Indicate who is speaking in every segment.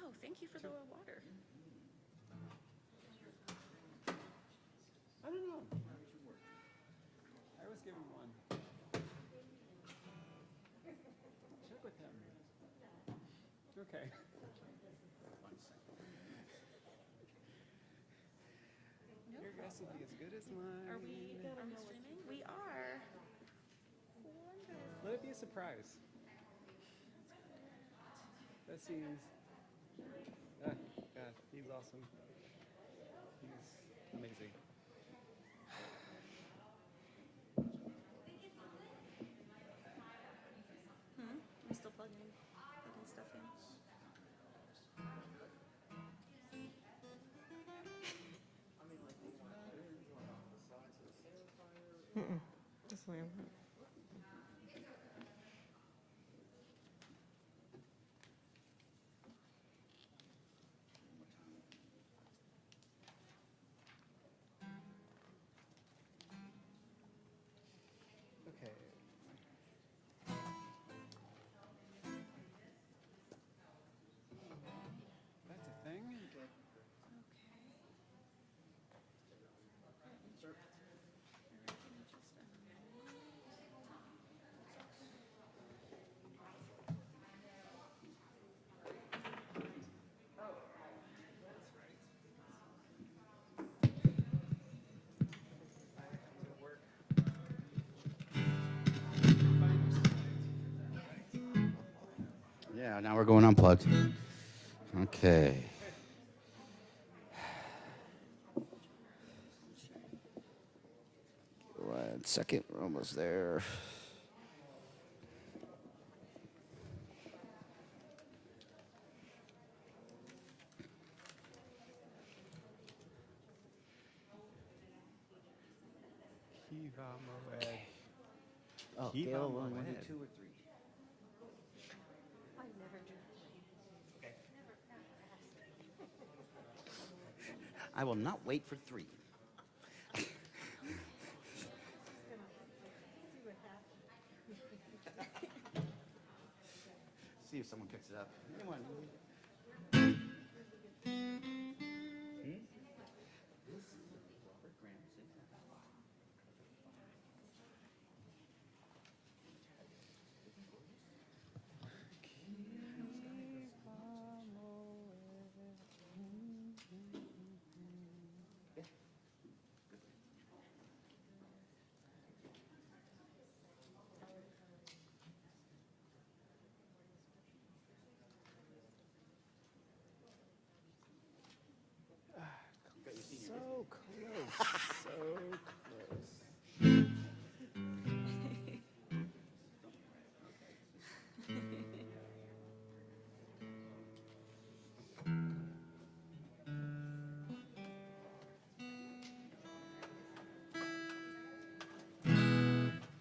Speaker 1: Oh, thank you for the water.
Speaker 2: I don't know. I was given one. Check with him. Okay. Your guess will be as good as mine.
Speaker 1: Are we streaming? We are. Wonderful.
Speaker 2: Let it be a surprise. That seems. God, he's awesome. He's amazing.
Speaker 1: I'm still plugging stuff in.
Speaker 3: That's weird.
Speaker 2: Okay. That's a thing.
Speaker 4: Yeah, now we're going unplugged. Okay. 1 second, we're almost there.
Speaker 2: Kiva Moed.
Speaker 4: Oh,
Speaker 2: Kiva
Speaker 4: Gail, one,
Speaker 2: Moed.
Speaker 4: 2 or 3.
Speaker 3: I never do.
Speaker 4: I will not wait for 3.
Speaker 3: See what happens.
Speaker 4: See if someone picks it up. Come on. Robert Graham, see?
Speaker 2: So close. So close.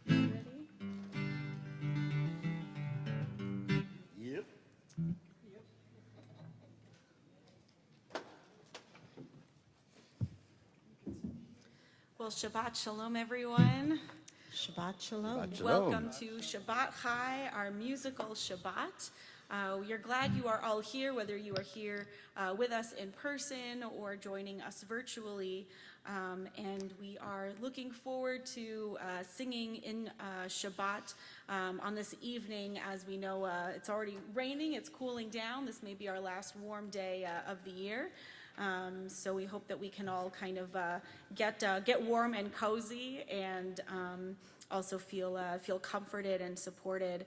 Speaker 1: Ready? Well, Shabbat Shalom, everyone.
Speaker 3: Shabbat Shalom.
Speaker 4: Shabbat
Speaker 1: Welcome to Shabbat Chai, our musical Shabbat. We are glad you are all here, whether you are here with us in person or joining us virtually. And we are looking forward to singing in Shabbat on this evening. As we know, it's already raining, it's cooling down. This may be our last warm day of the year. So we hope that we can all kind of get warm and cozy and also feel comforted and supported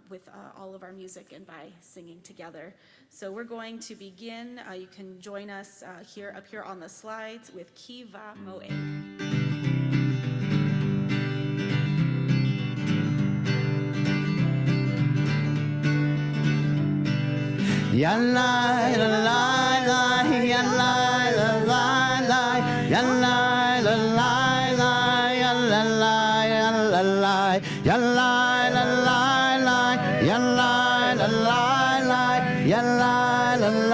Speaker 1: with all of our music and by singing together. So we're going to begin. You can join us up here on the slides with Kiva Moed.
Speaker 4: Yalla la la la, yalla la la la, yalla la la la, yalla la yalla la, yalla la la la, yalla la la la, yalla la la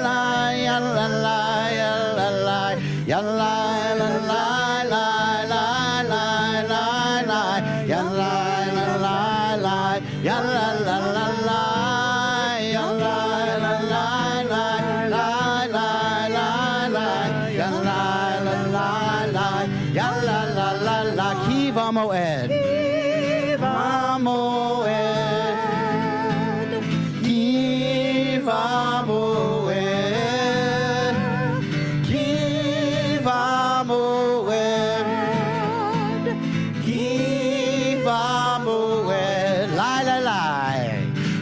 Speaker 4: la, yalla la yalla la, yalla la la la la la la la, yalla la la la, yalla la la la. Kiva Moed, Kiva Moed, Kiva Moed, Kiva Moed, Kiva Moed, la la la,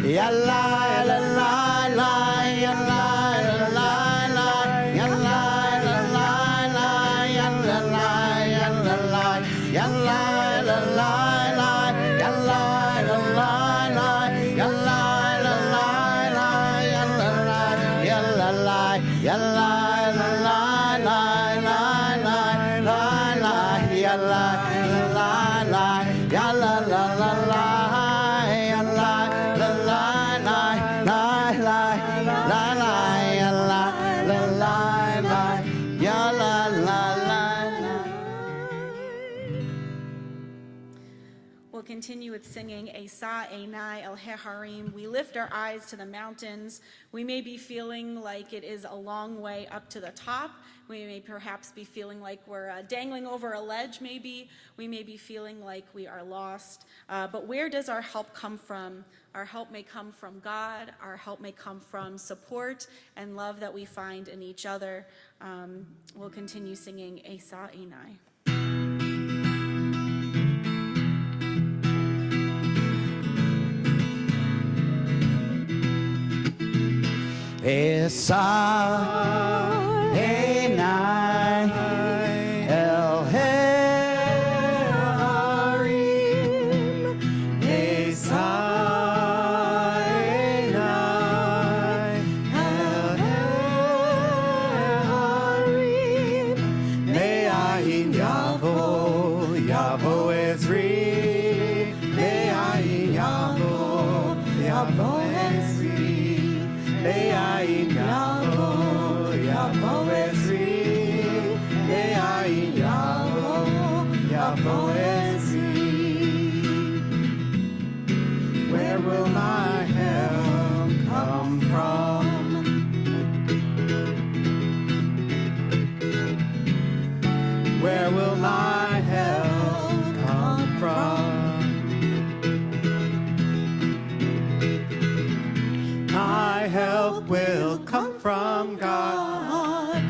Speaker 4: ya la la la la, ya la la la la, ya la la la la, ya la la ya la la. Yalla la la la, yalla la la la, yalla la la la, yalla la, yalla la, yalla la la la la la la la, yalla la la, yalla la la la, yalla la la la la la la la, yalla la la la, yalla la la.
Speaker 1: We'll continue with singing Esa Einai El Heharim. We lift our eyes to the mountains. We may be feeling like it is a long way up to the top. We may perhaps be feeling like we're dangling over a ledge, maybe. We may be feeling like we are lost. But where does our help come from? Our help may come from God. Our help may come from support and love that we find in each other. We'll continue singing Esa Einai.
Speaker 4: Esa Einai El Heharim, Esa Einai El Heharim, Me'ayin Yavo, Yavo Ezri, Me'ayin Yavo, Yavo Ezri. Me'ayin Yavo, Yavo Ezri, Me'ayin Yavo, Yavo Ezri. Where will my help come from? Where will my help come from? My help will come from God,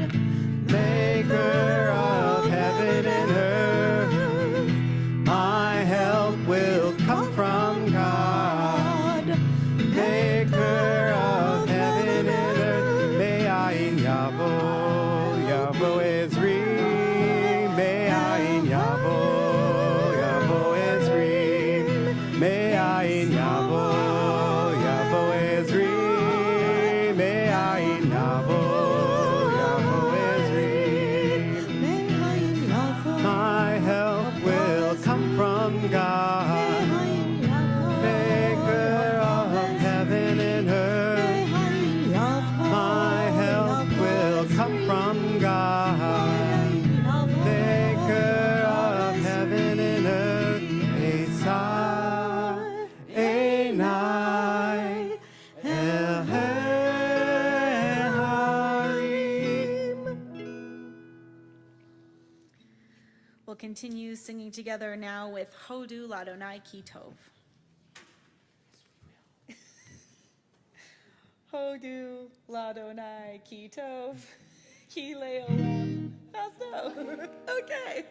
Speaker 4: maker of heaven and earth. My help will come from God, maker of heaven and earth. Me'ayin Yavo, Yavo Ezri, Me'ayin Yavo, Yavo Ezri, Me'ayin Yavo, Yavo Ezri. My help will come from God, maker of heaven and earth. My help will come from God, maker
Speaker 1: We'll continue singing together now with Hodu Ladonai Ki Tov. Hodu Ladonai Ki Tov, Ki Leolam Chasto. Okay.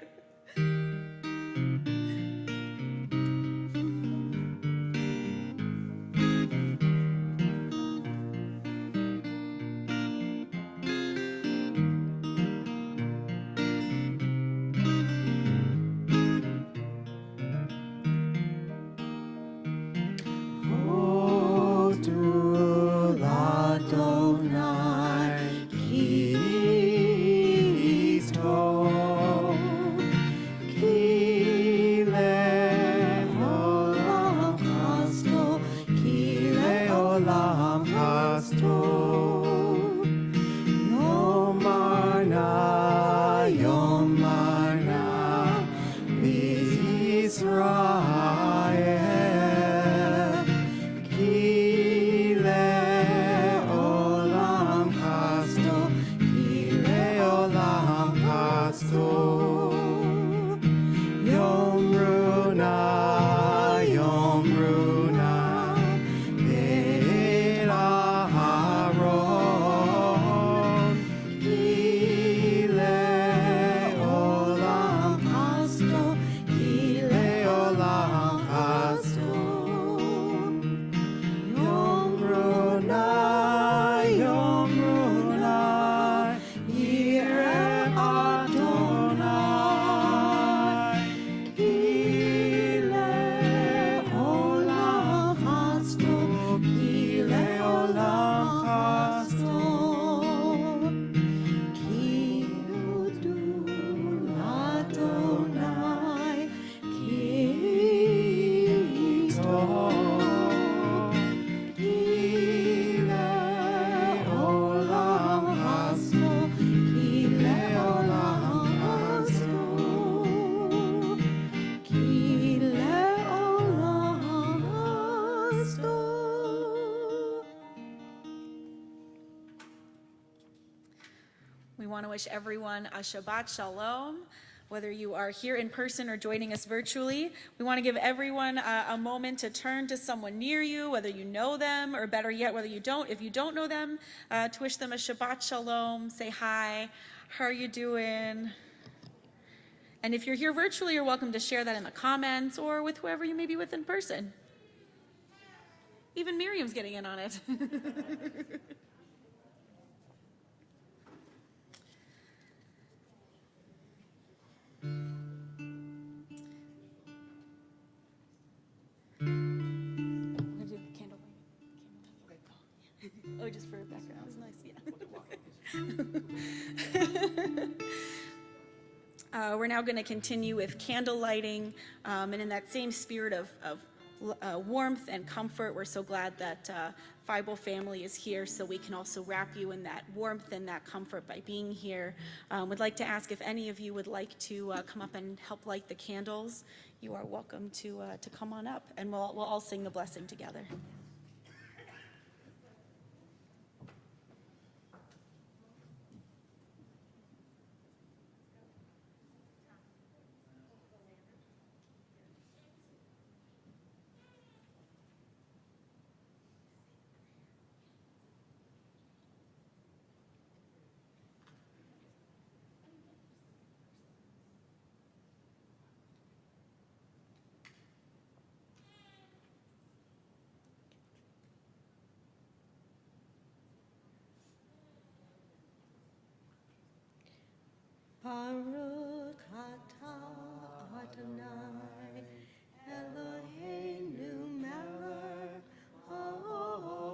Speaker 1: We want to wish everyone a Shabbat Shalom, whether you are here in person or joining us virtually. We want to give everyone a moment to turn to someone near you, whether you know them, or better yet, whether you don't. If you don't know them, to wish them a Shabbat Shalom, say hi, how are you doing? And if you're here virtually, you're welcome to share that in the comments or with whoever you may be with in person. Even Miriam's getting in on it. Oh, just for background. It's nice, yeah. We're now going to continue with candle lighting, and in that same spirit of warmth and comfort, we're so glad that Fible family is here, so we can also wrap you in that warmth and that comfort by being here. Would like to ask if any of you would like to come up and help light the candles. You are welcome to come on up, and we'll all sing the blessing together.
Speaker 3: Baruch atah Adonai Eloheinu melech haolam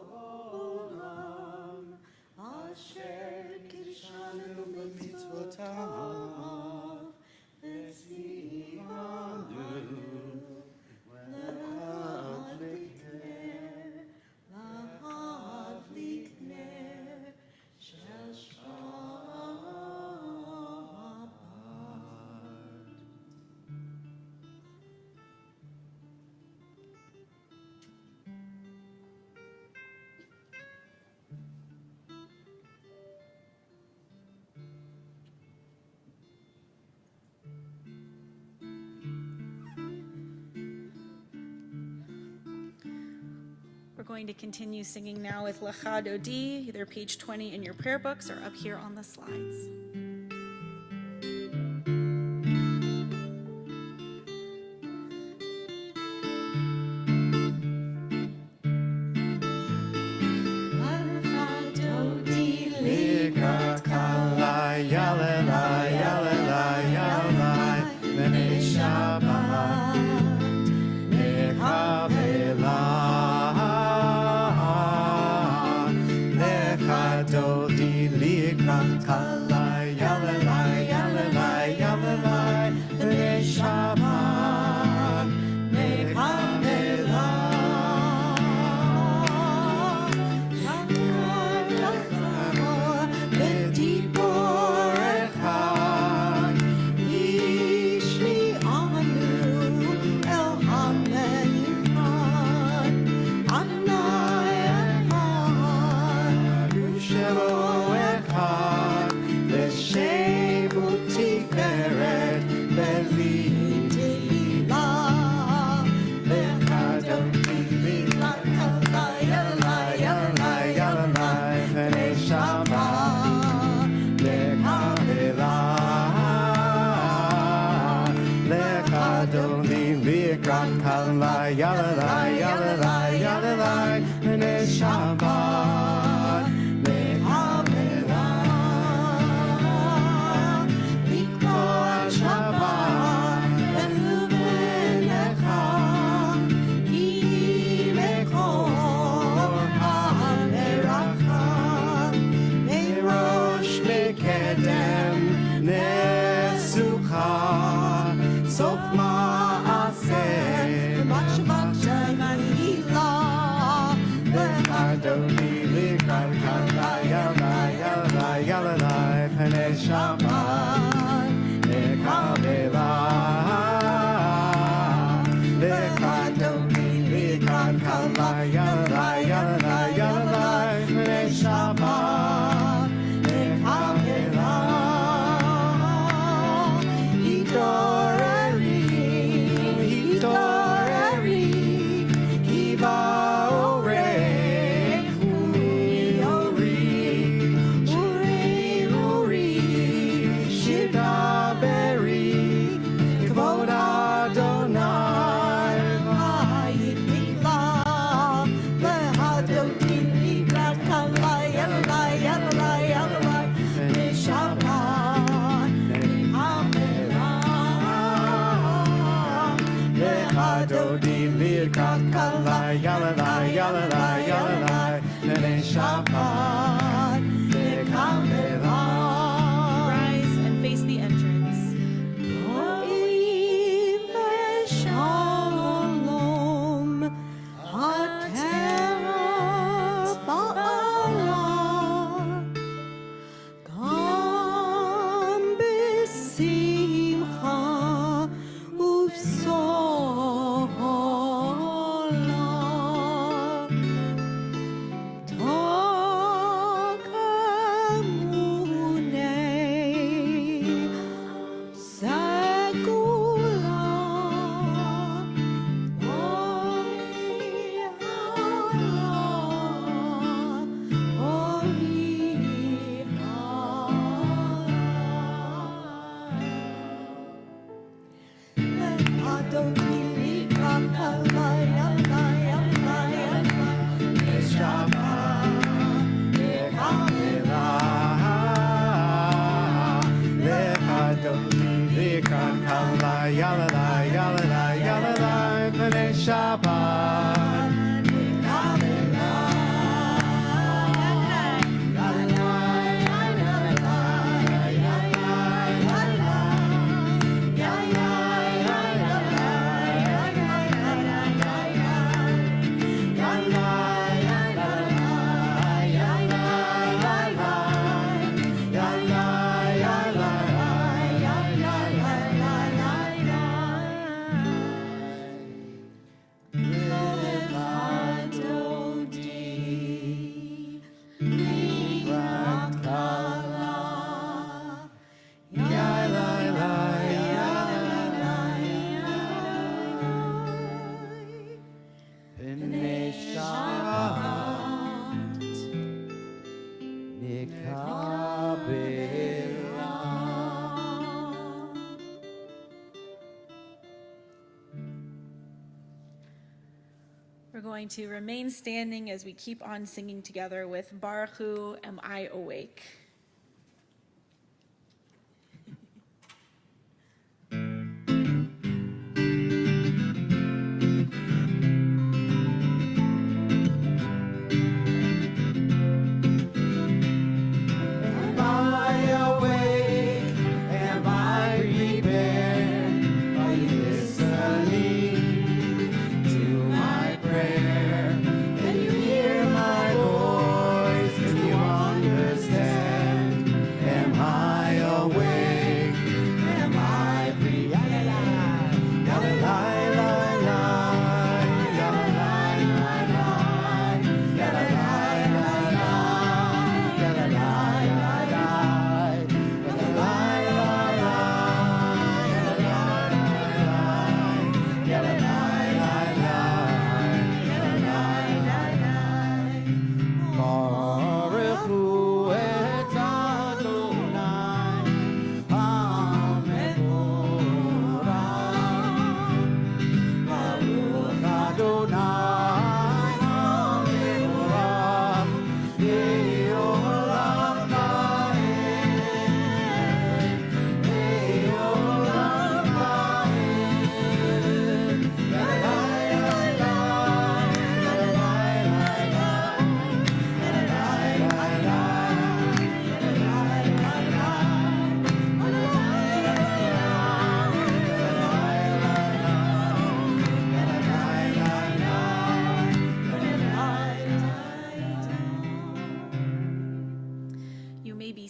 Speaker 3: asher kiddushanu b'mitzvotav v'tzivanu lahadlik ner shel Shabbat.
Speaker 1: going to continue singing now with Lecha Dodi, either page 20 in your prayer books or up here on the slides. Rise and face the entrance. We're going to remain standing as we keep on singing together with Baruch Hu, Am I Awake?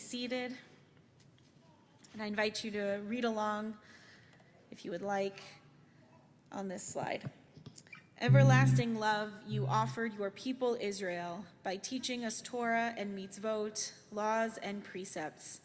Speaker 1: Seated, and I invite you to read along, if you would like, on this slide. Everlasting love, you offered your people Israel by teaching us Torah and mitzvot, laws and precepts.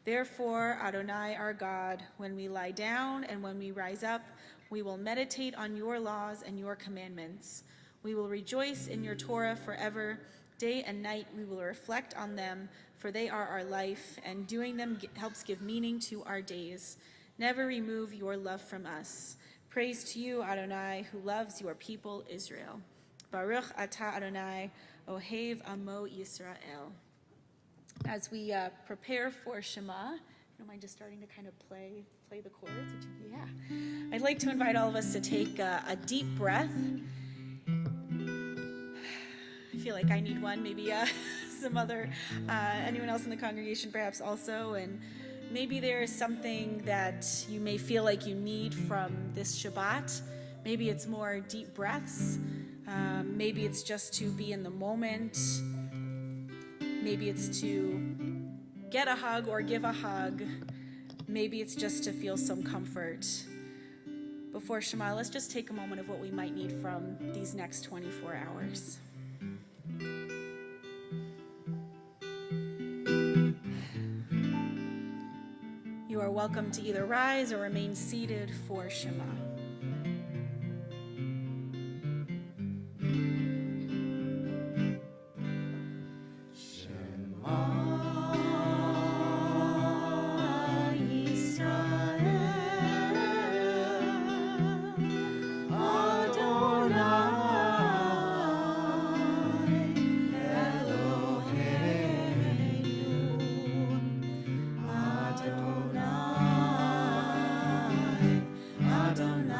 Speaker 1: Therefore, Adonai our God, when we lie down and when we rise up, we will meditate on your laws and your commandments. We will rejoice in your Torah forever. Day and night we will reflect on them, for they are our life, and doing them helps give meaning to our days. Never remove your love from us. Praise to you, Adonai, who loves your people Israel. Baruch atah Adonai, ohev amo Yisrael. As we prepare for Shema, don't mind just starting to kind of play the chords? Yeah. I'd like to invite all of us to take a deep breath. I feel like I need one, maybe some other, anyone else in the congregation perhaps also, and maybe there is something that you may feel like you need from this Shabbat. Maybe it's more deep breaths. Maybe it's just to be in the moment. Maybe it's to get a hug or give a hug. Maybe it's just to feel some comfort. Before Shema, let's just take a moment of what we might need from these next 24 hours. You are welcome to either rise or remain seated for Shema. Adonai.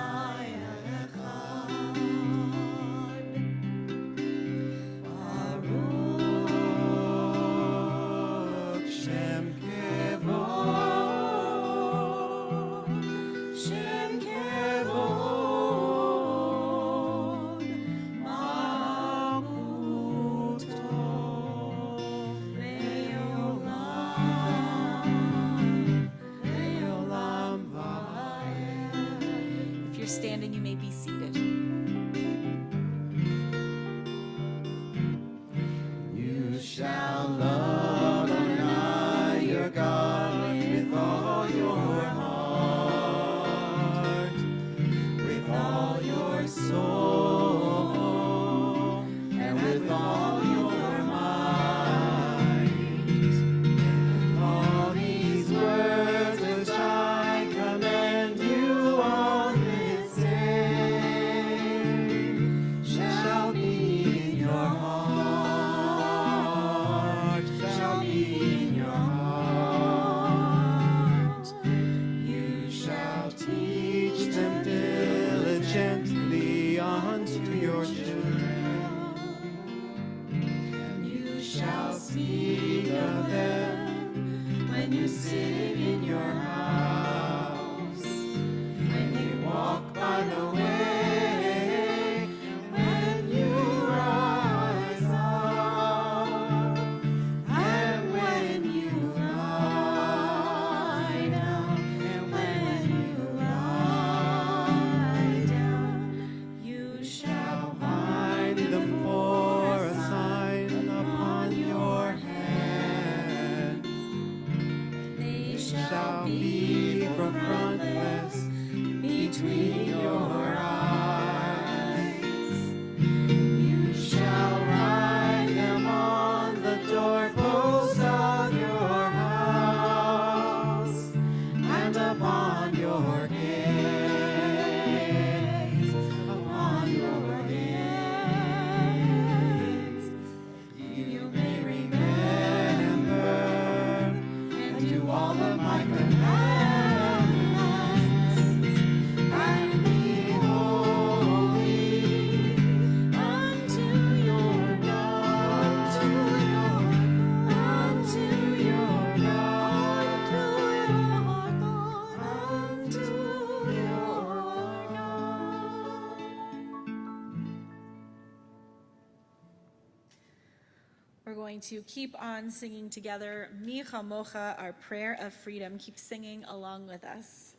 Speaker 2: shall be from frontlets between your eyes. You shall write them on the doorposts of your house and upon your gates, upon your gates. You may remember and do all of my commandments and be holy unto your God, unto your God, unto your God.
Speaker 1: We're going to keep on singing together Mi Chamocha, our prayer of freedom. Keep singing along with us.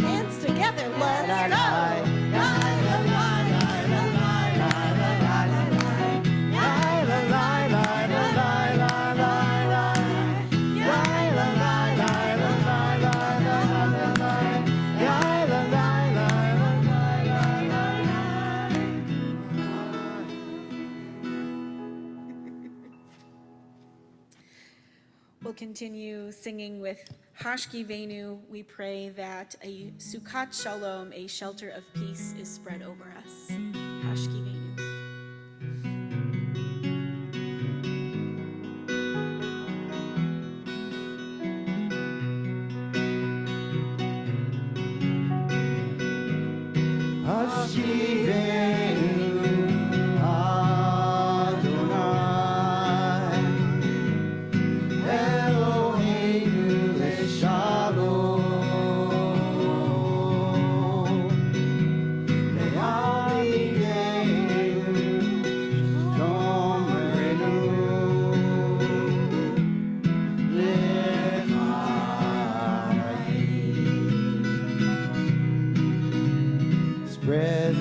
Speaker 3: Hands together, let's go.
Speaker 1: We'll continue singing with Hashki Venu. We pray that a Sukkot Shalom, a shelter of peace, is spread over us. Hashki Venu.
Speaker 2: Spread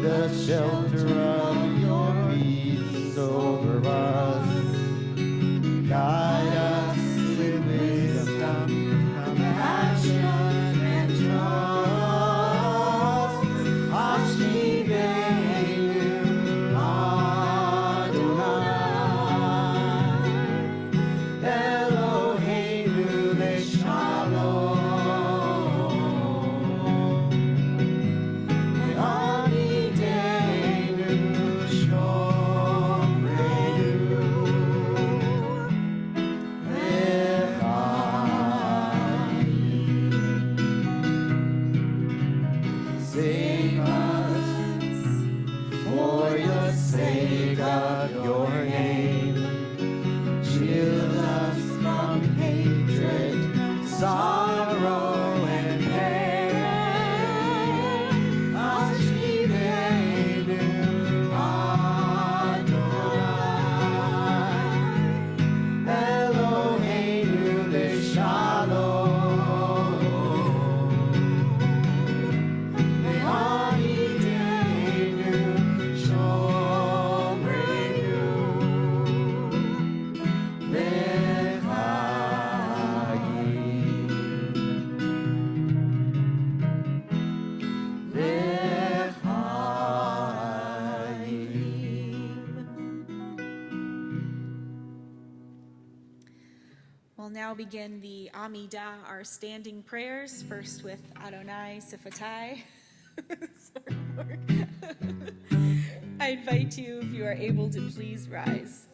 Speaker 2: the shelter of your peace over us. Guide us with wisdom, compassion, and trust. Hashivenu Adonai, Eloheinu leShalom. Save us for the sake of your name. Shield us from hatred, sorrow, and pain. Hashivenu Adonai, Eloheinu leShalom.
Speaker 1: now begin the Amidah, our standing prayers, first with Adonai Shabbat Chai. Sorry, Mark. I invite you, if you are able to, please rise.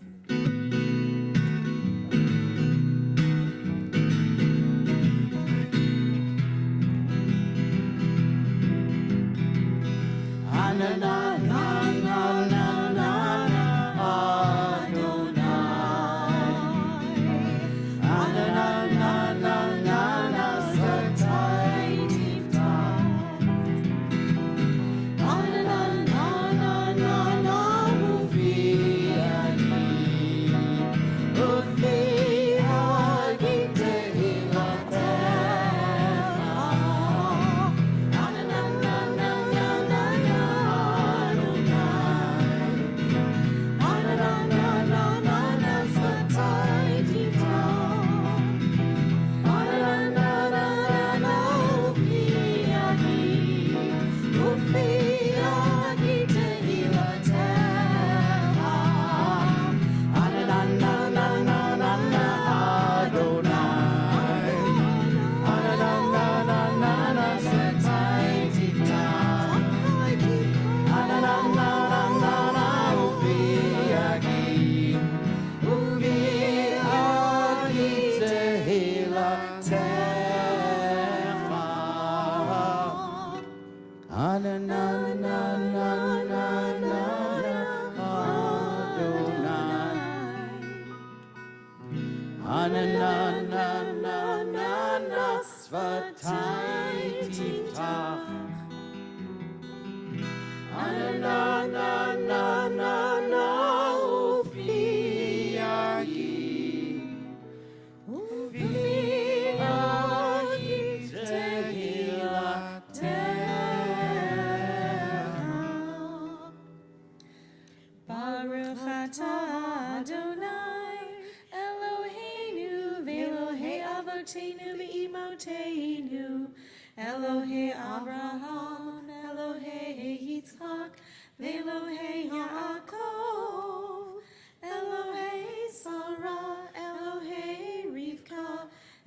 Speaker 3: Elohei Abraham, Elohei Yitzchak, Elohei Yaakov, Elohei Sarah, Elohei Rivka,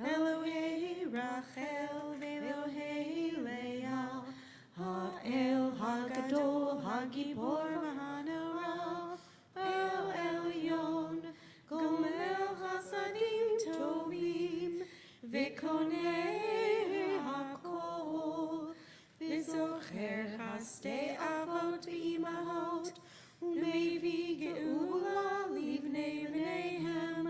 Speaker 3: Elohei Rachel, Elohei Leah, Ha'el Hagadol, Hagibor V'Hanara, El Elyon, Gomel Hasadim Tovim, V'konei V'zocher hasdei avot v'imahot u'mevi geula livnei v'neihem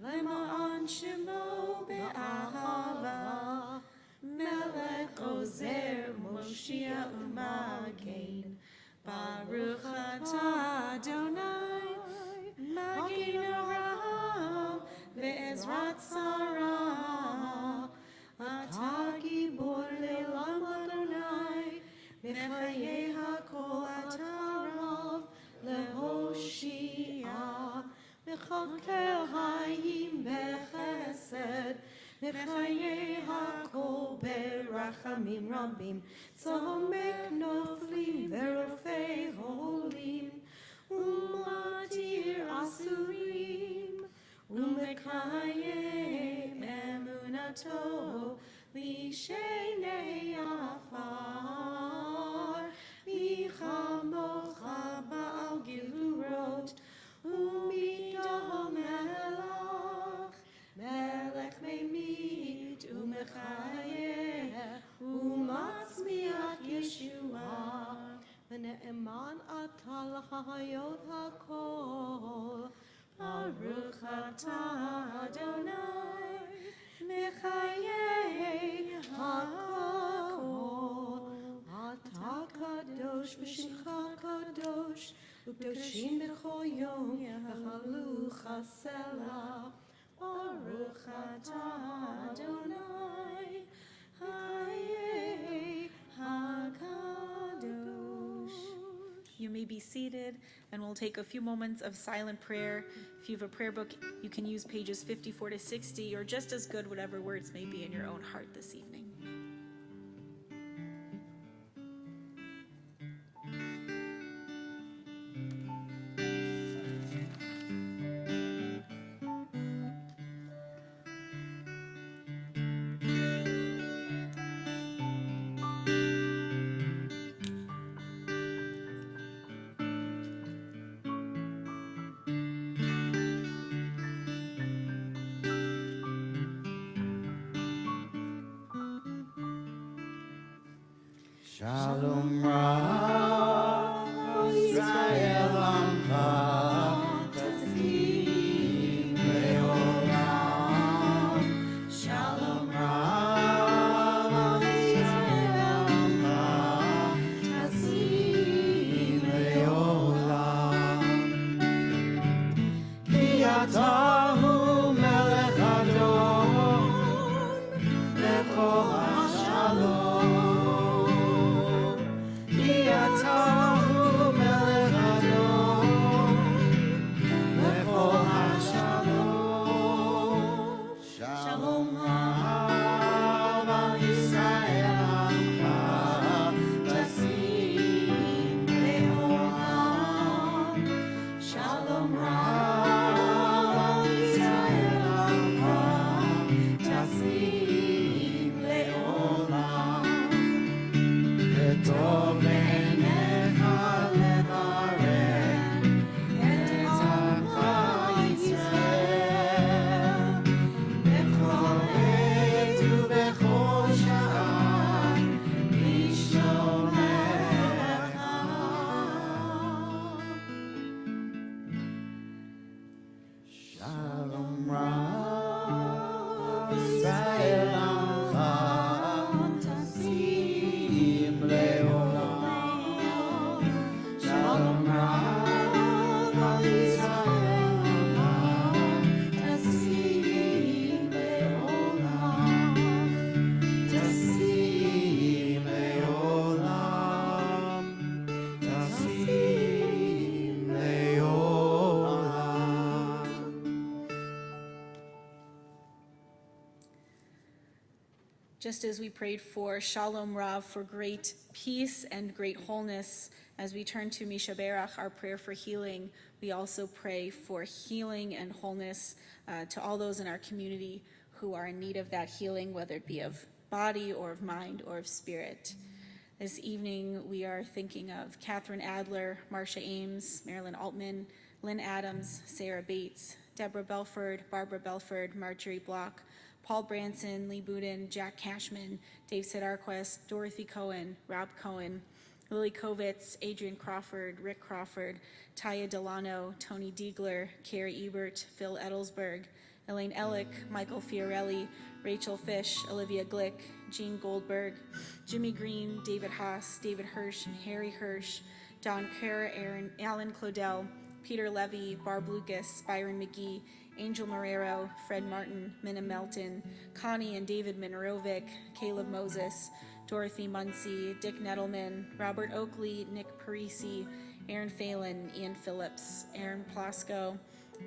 Speaker 3: lema'an shemo be'ahava melech ozer moshia u'magen Baruch atah Adonai magen Avraham ve'ezrat Sarah atah gibor le'olam Mechaye hakol atarav lehoshia Mechakel hayim bechesed Mechaye hakol berachamim rabim Tzomek noflim verofei holim Umatir asurim Umekayem emunato Lishenei afar Michamocha ba'al gevurot Umido melech Melech memit umechayeh Umatzmiach Yeshua V'ne'eman ata l'chayot hakol Baruch atah Adonai Mechayeh hakol Atah kadosh v'shimcha kadosh U'kedoshim b'chol yom v'chalu chasela Baruch atah Adonai Hayeh hakadosh.
Speaker 1: You may be seated, and we'll take a few moments of silent prayer. If you have a prayer book, you can use pages 54 to 60, or just as good, whatever words may be in your own heart this evening.
Speaker 4: Shalom Rav Israel Amcha Tasim Leolam. Shalom Rav Israel Amcha Tasim Leolam. Ki atahu melech adon lechol hashalom.
Speaker 1: Just as we prayed for Shalom Rav, for great peace and great wholeness, as we turn to Misha Berach, our prayer for healing, we also pray for healing and wholeness to all those in our community who are in need of that healing, whether it be of body or of mind or of spirit. This evening, we are thinking of Catherine Adler, Marcia Ames, Marilyn Altman, Lynn Adams, Sarah Bates, Deborah Belford, Barbara Belford, Marjorie Block, Paul Branson, Lee Boudin, Jack Cashman, Dave Sidarquist, Dorothy Cohen, Rob Cohen, Lily Kovitz, Adrian Crawford, Rick Crawford, Taya Delano, Tony Diegler, Carrie Ebert, Phil Edelsberg, Elaine Ellick, Michael Fiorelli, Rachel Fish, Olivia Glick, Jean Goldberg, Jimmy Green, David Haas, David Hirsch, Harry Hirsch, Don Kerr, Alan Claudel, Peter Levy, Barb Lucas, Byron McGee, Angel Marrero, Fred Martin, Minna Melton, Connie and David Minerovic, Caleb Moses, Dorothy Muncie, Dick Nettleman, Robert Oakley, Nick Parisi, Aaron Phelan, Ian Phillips, Aaron Plasko,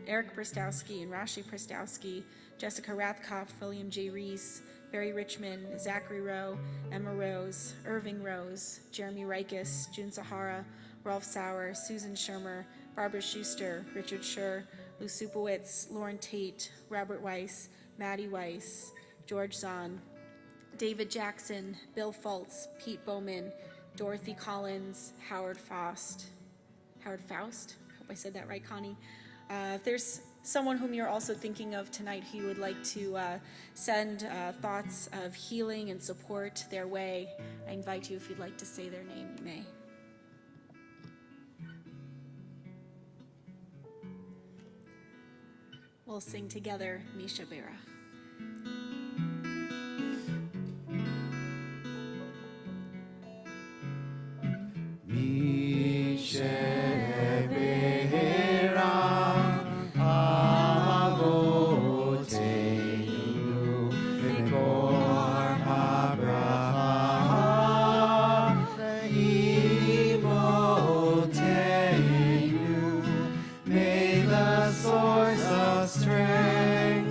Speaker 1: Eric Pristowski and Rashi Pristowski, Jessica Rathkopf, William J. Reese, Barry Richmond, Zachary Rowe, Emma Rose, Irving Rose, Jeremy Rikus, June Sahara, Rolf Sauer, Susan Shermer, Barbara Schuster, Richard Schur, Lou Supowitz, Lauren Tate, Robert Weiss, Maddie Weiss, George Zahn, David Jackson, Bill Fultz, Pete Bowman, Dorothy Collins, Howard Faust, hope I said that right, Connie. If there's someone whom you're also thinking of tonight who you would like to send thoughts of healing and support their way, I invite you, if you'd like to say their name, you may. We'll sing together, Misha Berach.
Speaker 4: May the source of strength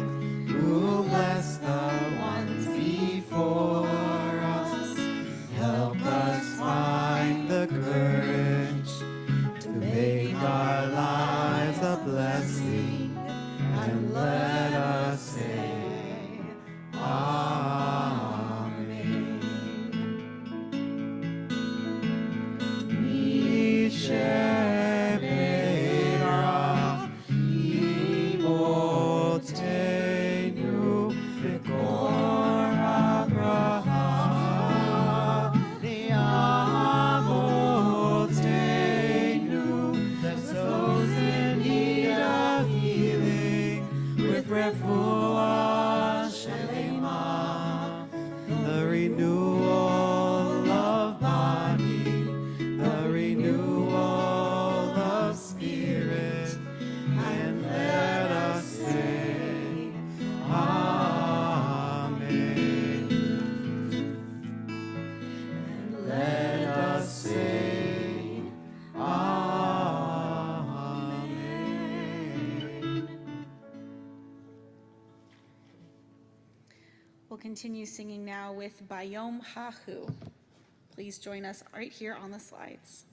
Speaker 1: We'll continue singing now with Bayom Hahu. Please join us right here on the slides.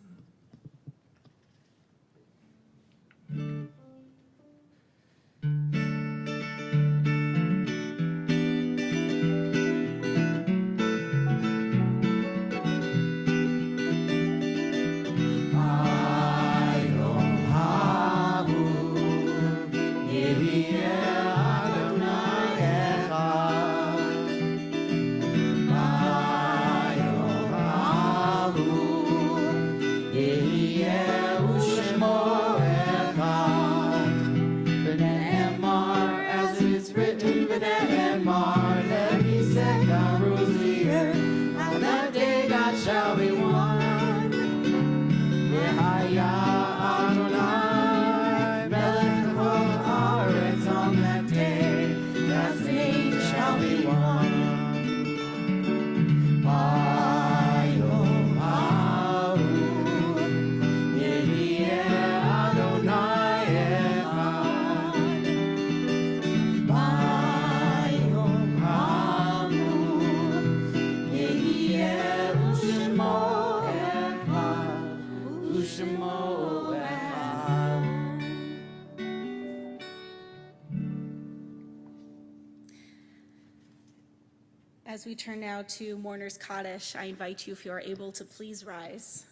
Speaker 1: As we turn now to Mourner's Kaddish, I invite you, if you are able, to please rise.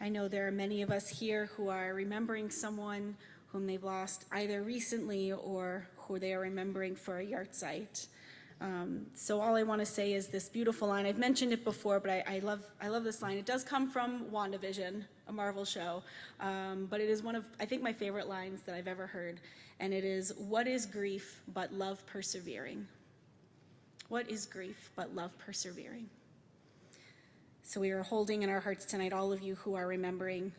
Speaker 1: I know there are many of us here who are remembering someone whom they've lost either recently or who they are remembering for a yahrzeit. So all I want to say is this beautiful line. I've mentioned it before, but I love this line. It does come from WandaVision, a Marvel show, but it is one of, I think, my favorite lines that I've ever heard, and it is, "What is grief but love persevering?" What is grief but love persevering? So we are holding in our hearts tonight all of you who are remembering,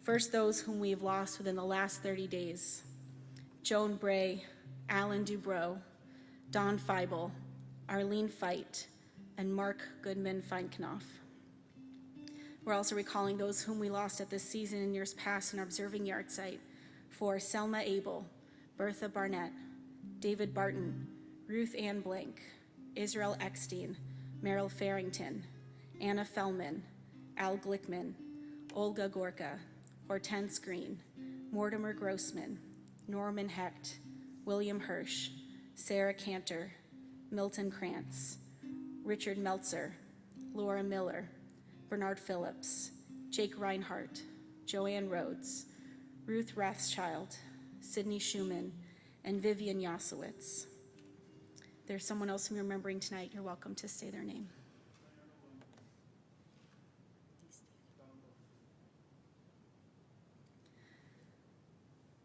Speaker 1: first those whom we have lost within the last 30 days. Joan Bray, Alan Dubrow, Don Feibel, Arlene Feit, and Mark Goodman Feinknopf. We're also recalling those whom we lost at this season in years past and are observing yahrzeit for Selma Abel, Bertha Barnett, David Barton, Ruth Ann Blank, Israel Eckstein, Merrill Farrington, Anna Fellman, Al Glickman, Olga Gorka, Hortense Green, Mortimer Grossman, Norman Hecht, William Hirsch, Sarah Cantor, Milton Krantz, Richard Meltzer, Laura Miller, Bernard Phillips, Jake Reinhardt, Joanne Rhodes, Ruth Rothschild, Sidney Schumann, and Vivian Yasowitz. There's someone else whom you're remembering tonight. You're welcome to say their name.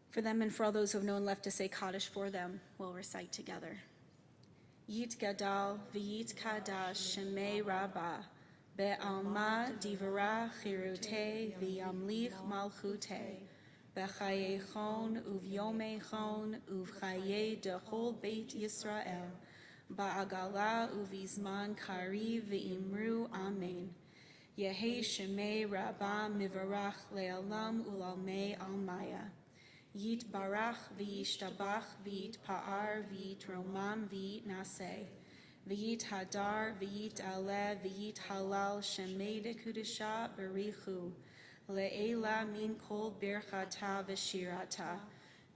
Speaker 1: For them and for all those who have no one left to say Kaddish for them, we'll recite together. Yit Gadal v'yit Kadash Shemei Rabbah Be'alma Divara Chirute V'yamlich Malchute B'chayechon Uv'yomechon Uv'chaye Dechol Beit Yisrael Ba'agala Uv'izman Kari V'imru Amen. Yehi Shemei Rabbah Mivarach Le'alam Ulalmei Almaya. Yit barach v'yishtabach v'yit pa'ar v'yit romam v'yit naseh v'yit hadar v'yit aleh v'yit halal shemei dekudisha berichu le'ela min kol birchata v'shirata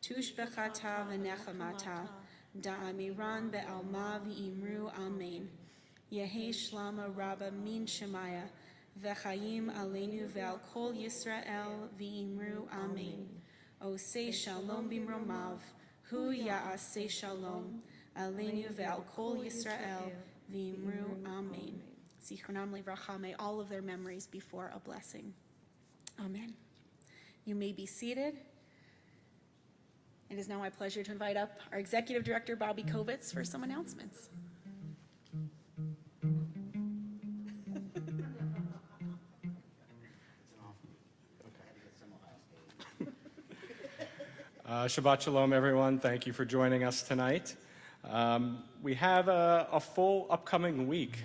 Speaker 1: tushbechata v'nechamata da'amiran be'alma v'imru amen yehi shlama rabba min shemaya v'chayim aleinu ve'al kol Yisrael v'imru amen. O say shalom bimromav, hu ya'aseh shalom, aleinu ve'al kol Yisrael, v'imru amen. Zichronam livracha, may all of their memories be for a blessing. Amen. You may be seated. It is now my pleasure to invite up our Executive Director, Bobby Kovitz, for some announcements.
Speaker 2: Shabbat Shalom, everyone. Thank you for joining us tonight. We have a full upcoming week,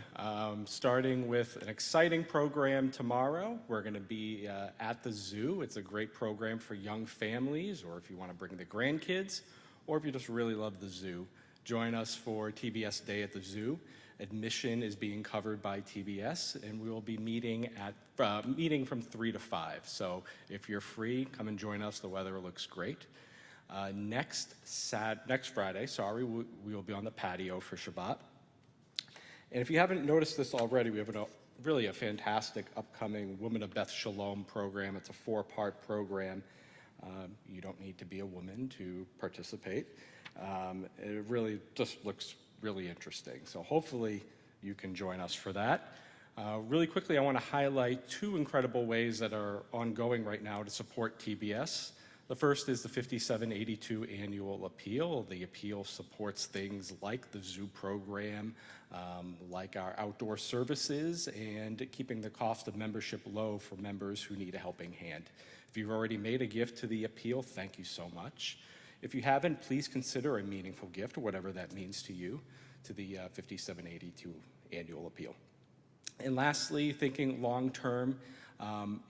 Speaker 2: starting with an exciting program tomorrow. We're going to be at the zoo. It's a great program for young families, or if you want to bring the grandkids, or if you just really love the zoo. Join us for TBS Day at the Zoo. Admission is being covered by TBS, and we will be meeting from 3 to 5. So if you're free, come and join us. The weather looks great. Next Friday, we will be on the patio for Shabbat. And if you haven't noticed this already, we have really a fantastic upcoming Women of Beth Shalom program. It's a 4-part program. You don't need to be a woman to participate. It really just looks really interesting. So hopefully you can join us for that. Really quickly, I want to highlight 2 incredible ways that are ongoing right now to support TBS. The first is the 5782 annual appeal. The appeal supports things like the zoo program, like our outdoor services, and keeping the cost of membership low for members who need a helping hand. If you've already made a gift to the appeal, thank you so much. If you haven't, please consider a meaningful gift, whatever that means to you, to the 5782 annual appeal. And lastly, thinking long-term,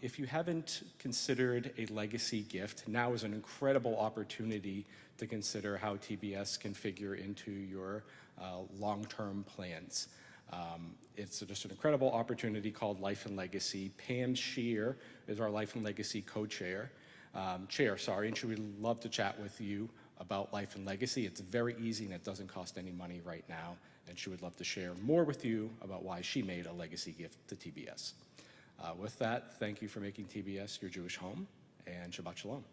Speaker 2: if you haven't considered a legacy gift, now is an incredible opportunity to consider how TBS can figure into your long-term plans. It's just an incredible opportunity called Life and Legacy. Pam Shear is our Life and Legacy co-chair. And she would love to chat with you about Life and Legacy. It's very easy and it doesn't cost any money right now, and she would love to share more with you about why she made a legacy gift to TBS. With that, thank you for making TBS your Jewish home, and Shabbat Shalom.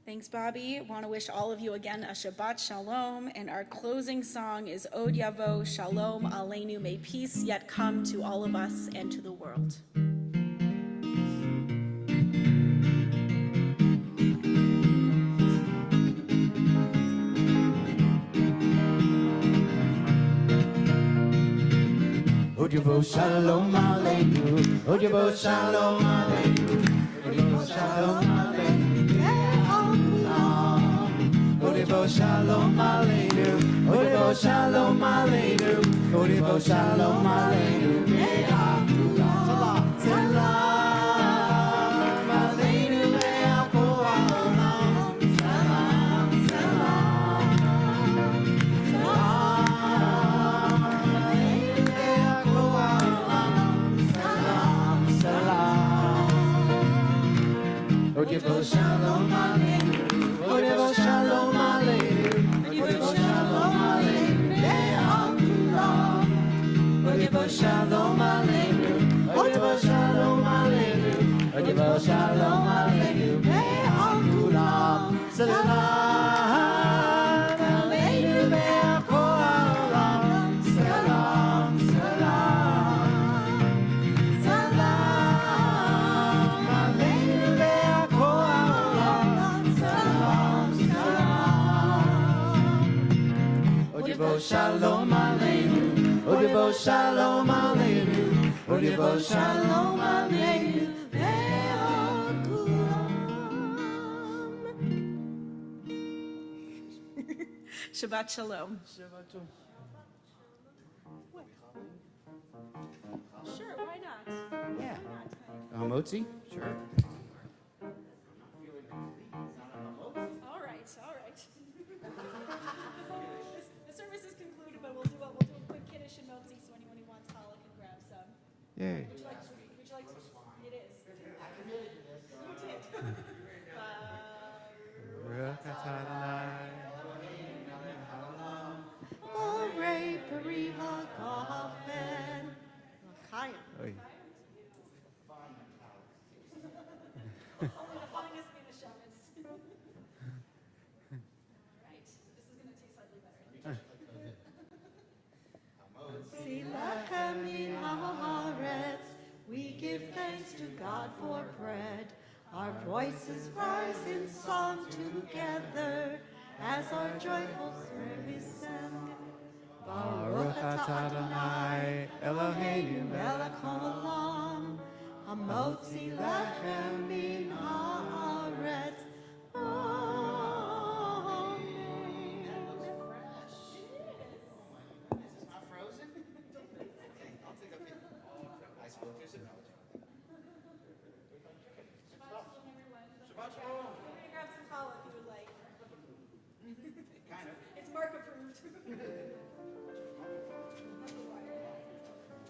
Speaker 1: Thanks, Bobby. I want to wish all of you again a Shabbat Shalom, and our closing song is Od Yavo Shalom Aleinu. May peace yet come to all of us and to the world.
Speaker 4: Od Yavo Shalom Aleinu, Od Yavo Shalom Aleinu, Od Yavo Shalom Aleinu. Odivo Shalom Aleinu, Odivo Shalom Aleinu, Odivo Shalom Aleinu, Salam, Salam Aleinu, Salam, Salam, Salam, Salam, Odivo Shalom Aleinu. Odivo Shalom Aleinu, Odivo Shalom Aleinu, Le'am Kulam. Odivo Shalom Aleinu, Odivo Shalom Aleinu, Odivo Shalom Aleinu, Le'am Kulam. Salam Aleinu, Le'am Kulam. Salam, Salam, Salam Aleinu, Le'am Kulam. Odivo Shalom Aleinu, Odivo Shalom Aleinu, Odivo Shalom Aleinu, Ve'al Kulam.
Speaker 1: Shabbat Shalom. Sure, why not?
Speaker 4: Yeah. Hamotzi? Sure.
Speaker 1: All right. The service is concluded, but we'll do a quick kiddush and motzi, so anyone who wants challah can grab some.
Speaker 4: Yay.
Speaker 1: Would you like to? It is. You did.
Speaker 3: Borei Peri HaGofen. L'chaim.
Speaker 4: Oy.
Speaker 3: Silachem min haaretz. We give thanks to God for bread. Our voices rise in song together as our joyful service sing.
Speaker 4: Baruch atah Adonai Eloheinu
Speaker 3: melech haolam, hamotzi lechem min haaretz.
Speaker 4: Shabbat Shalom.